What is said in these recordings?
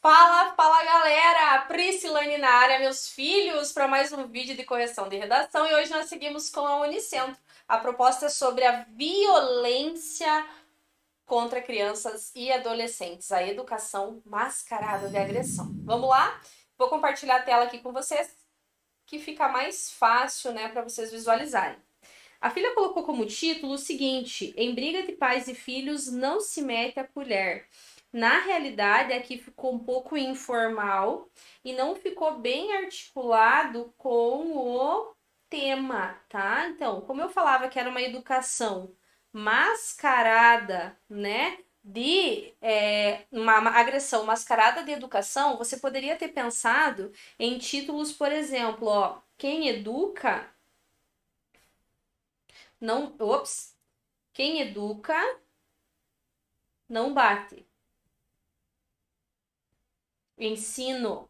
Fala galera! Priscilane na área, meus filhos, para mais um vídeo de correção de redação e hoje nós seguimos com a Unicentro. A proposta é sobre a violência contra crianças e adolescentes, a educação mascarada de agressão. Vamos lá? Vou compartilhar a tela aqui com vocês, que fica mais fácil, né, para vocês visualizarem. A filha colocou como título o seguinte: em briga de pais e filhos não se mete a colher. Na realidade, aqui ficou um pouco informal e não ficou bem articulado com o tema, tá? Então, como eu falava que era uma educação mascarada, né? Uma agressão mascarada de educação, você poderia ter pensado em títulos, por exemplo, ó, quem educa não, quem educa não bate. Ensino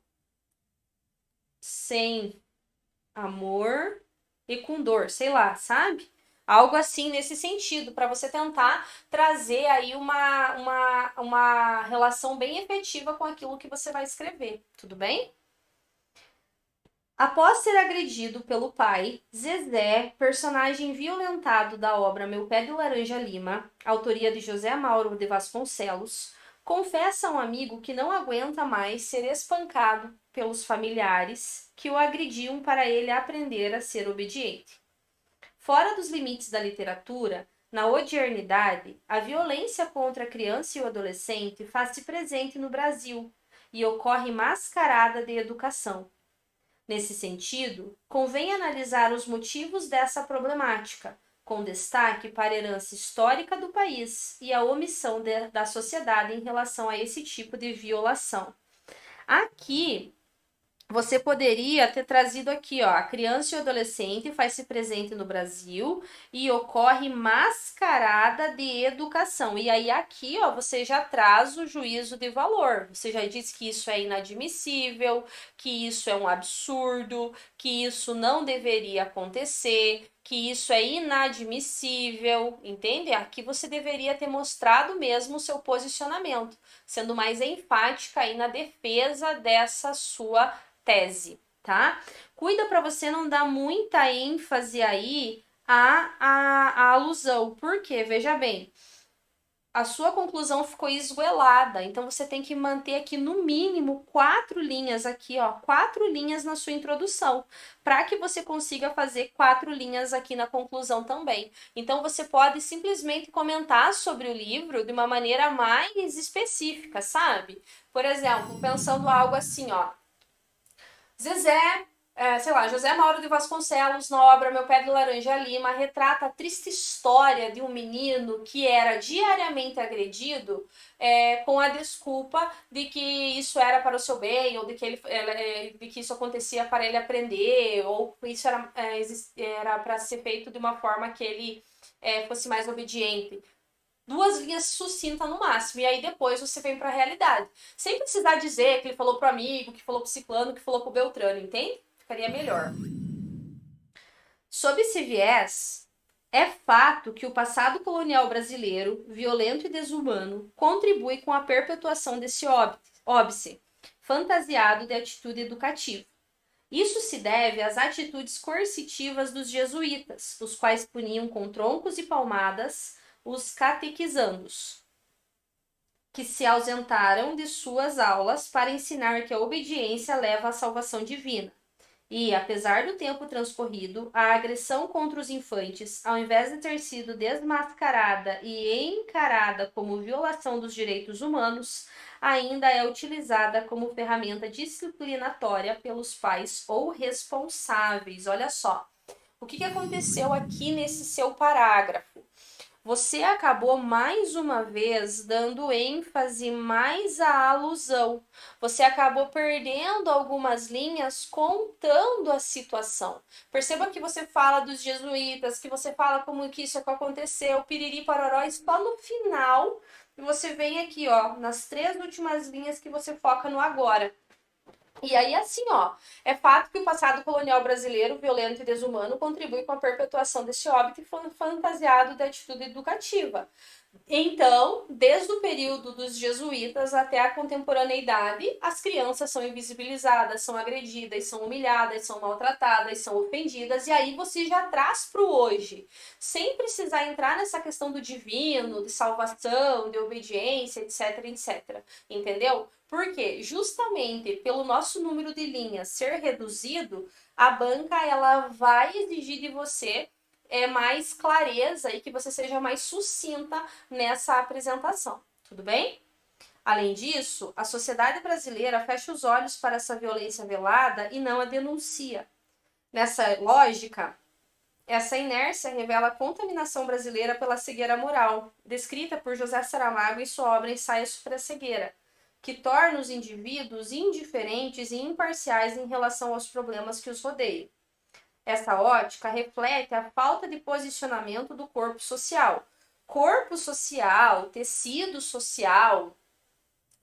sem amor e com dor, sei lá, sabe? Algo assim nesse sentido, para você tentar trazer aí uma relação bem efetiva com aquilo que você vai escrever, tudo bem? Após ser agredido pelo pai, Zezé, personagem violentado da obra Meu Pé de Laranja Lima, autoria de José Mauro de Vasconcelos, confessa a um amigo que não aguenta mais ser espancado pelos familiares que o agrediam para ele aprender a ser obediente. Fora dos limites da literatura, na odiernidade, a violência contra a criança e o adolescente faz-se presente no Brasil e ocorre mascarada de educação. Nesse sentido, convém analisar os motivos dessa problemática, com destaque para a herança histórica do país e a omissão da sociedade em relação a esse tipo de violação. Aqui, você poderia ter trazido aqui, ó, a criança e o adolescente faz-se presente no Brasil e ocorre mascarada de educação. E aí aqui, ó, você já traz o juízo de valor. Você já diz que isso é inadmissível, que isso é um absurdo, que isso não deveria acontecer, que isso é inadmissível, entende? Aqui você deveria ter mostrado mesmo o seu posicionamento, sendo mais enfática aí na defesa dessa sua tese, tá? Cuida para você não dar muita ênfase aí à alusão, porque, veja bem, a sua conclusão ficou esguelada, então você tem que manter aqui no mínimo 4 linhas aqui, ó, 4 linhas na sua introdução, para que você consiga fazer 4 linhas aqui na conclusão também. Então você pode simplesmente comentar sobre o livro de uma maneira mais específica, sabe? Por exemplo, pensando algo assim, ó, Zezé, sei lá, José Mauro de Vasconcelos, na obra Meu Pé de Laranja Lima, retrata a triste história de um menino que era diariamente agredido com a desculpa de que isso era para o seu bem, ou de que isso acontecia para ele aprender, ou isso era para ser feito de uma forma que ele fosse mais obediente. 2 linhas sucintas no máximo, e aí depois você vem para a realidade. Sem precisar dizer que ele falou pro amigo, que falou pro ciclano, que falou pro Beltrano, entende? Ficaria melhor. Sob esse viés, é fato que o passado colonial brasileiro, violento e desumano, contribui com a perpetuação desse óbice, fantasiado de atitude educativa. Isso se deve às atitudes coercitivas dos jesuítas, os quais puniam com troncos e palmadas os catequizandos, que se ausentaram de suas aulas para ensinar que a obediência leva à salvação divina. E, apesar do tempo transcorrido, a agressão contra os infantes, ao invés de ter sido desmascarada e encarada como violação dos direitos humanos, ainda é utilizada como ferramenta disciplinatória pelos pais ou responsáveis. Olha só, o que aconteceu aqui nesse seu parágrafo? Você acabou mais uma vez dando ênfase mais à alusão. Você acabou perdendo algumas linhas contando a situação. Perceba que você fala dos jesuítas, que você fala como que isso aconteceu, piriri pororó, e só no final você vem aqui, ó, nas 3 últimas linhas que você foca no agora. E aí, assim, ó, é fato que o passado colonial brasileiro, violento e desumano, contribui com a perpetuação desse óbito fantasiado da atitude educativa. Então, desde o período dos jesuítas até a contemporaneidade, as crianças são invisibilizadas, são agredidas, são humilhadas, são maltratadas, são ofendidas, e aí você já traz para o hoje, sem precisar entrar nessa questão do divino, de salvação, de obediência, etc, etc. Entendeu? Porque justamente pelo nosso número de linhas ser reduzido, a banca ela vai exigir de você mais clareza e que você seja mais sucinta nessa apresentação, tudo bem? Além disso, a sociedade brasileira fecha os olhos para essa violência velada e não a denuncia. Nessa lógica, essa inércia revela a contaminação brasileira pela cegueira moral, descrita por José Saramago em sua obra Ensaio sobre a Cegueira, que torna os indivíduos indiferentes e imparciais em relação aos problemas que os rodeiam. Essa ótica reflete a falta de posicionamento do corpo social. Corpo social, tecido social,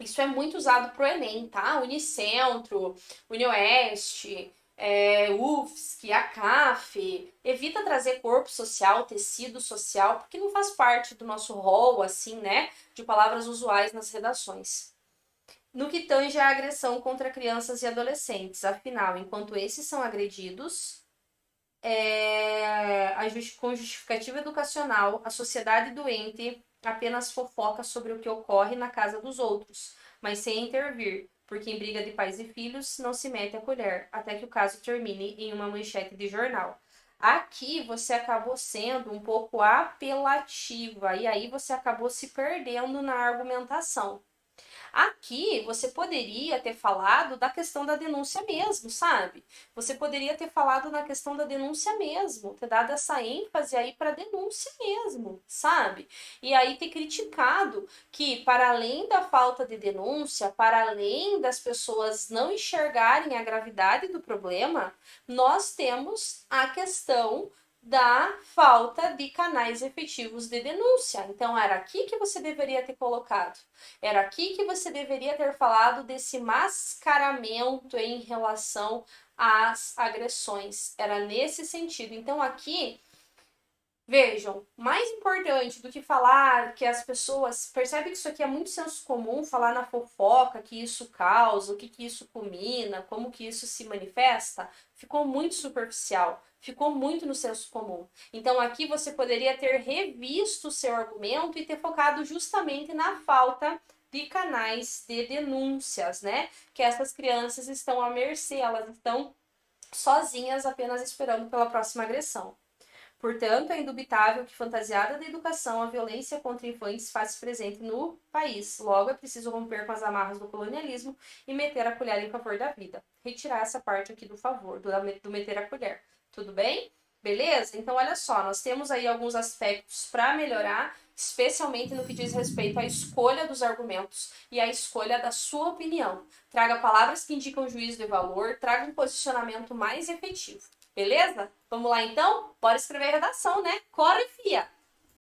isso é muito usado para o Enem, tá? Unicentro, Unioeste, UFSC, ACAF. Evita trazer corpo social, tecido social, porque não faz parte do nosso rol, assim, né? De palavras usuais nas redações. No que tange à agressão contra crianças e adolescentes, afinal, enquanto esses são agredidos, com justificativa educacional, a sociedade doente apenas fofoca sobre o que ocorre na casa dos outros, mas sem intervir, porque em briga de pais e filhos não se mete a colher, até que o caso termine em uma manchete de jornal. Aqui você acabou sendo um pouco apelativa, e aí você acabou se perdendo na argumentação. Aqui você poderia ter falado da questão da denúncia mesmo, sabe? Você poderia ter falado na questão da denúncia mesmo, ter dado essa ênfase aí para denúncia mesmo, sabe? E aí ter criticado que, para além da falta de denúncia, para além das pessoas não enxergarem a gravidade do problema, nós temos a questão da falta de canais efetivos de denúncia. Então, era aqui que você deveria ter colocado. Era aqui que você deveria ter falado desse mascaramento em relação às agressões. Era nesse sentido. Então, aqui, vejam, mais importante do que falar que as pessoas. Percebe que isso aqui é muito senso comum, falar na fofoca que isso causa, o que isso culmina, como que isso se manifesta, ficou muito superficial, ficou muito no senso comum. Então aqui você poderia ter revisto o seu argumento e ter focado justamente na falta de canais de denúncias, né? Que essas crianças estão à mercê, elas estão sozinhas apenas esperando pela próxima agressão. Portanto, é indubitável que, fantasiada da educação, a violência contra infantes faz presente no país. Logo, é preciso romper com as amarras do colonialismo e meter a colher em favor da vida. Retirar essa parte aqui do favor, do meter a colher. Tudo bem? Beleza? Então, olha só, nós temos aí alguns aspectos para melhorar, especialmente no que diz respeito à escolha dos argumentos e à escolha da sua opinião. Traga palavras que indicam juízo de valor, traga um posicionamento mais efetivo. Beleza? Vamos lá então? Bora escrever a redação, né? Corre, fia!